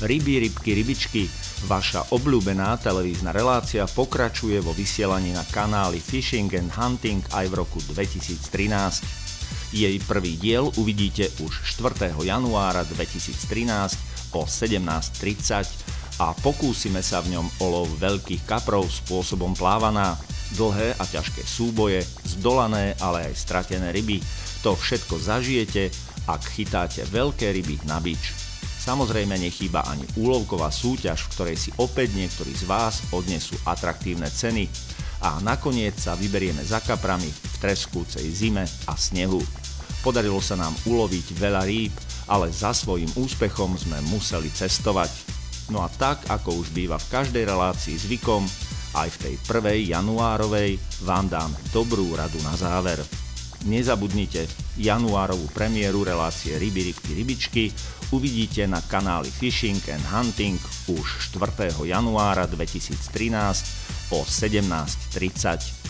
Ryby, rybky, rybičky, vaša obľúbená televízna relácia pokračuje vo vysielaní na kanáli Fishing and Hunting aj v roku 2013. Jej prvý diel uvidíte už 4. januára 2013 o 17:30 a pokúsime sa v ňom o lov veľkých kaprov spôsobom plávaná, dlhé a ťažké súboje, zdolané, ale aj stratené ryby. To všetko zažijete, ak chytáte veľké ryby na bič. Samozrejme nechýba ani úlovková súťaž, v ktorej si opäť niektorí z vás odnesú atraktívne ceny. A nakoniec sa vyberieme za kaprami v treskúcej zime a snehu. Podarilo sa nám uloviť veľa rýb, ale za svojím úspechom sme museli cestovať. No a tak, ako už býva v každej relácii zvykom, aj v tej prvej januárovej vám dáme dobrú radu na záver. Nezabudnite, januárovú premiéru relácie Ryby, rybky, rybičky uvidíte na kanáli Fishing and Hunting už 4. januára 2013 o 17:30.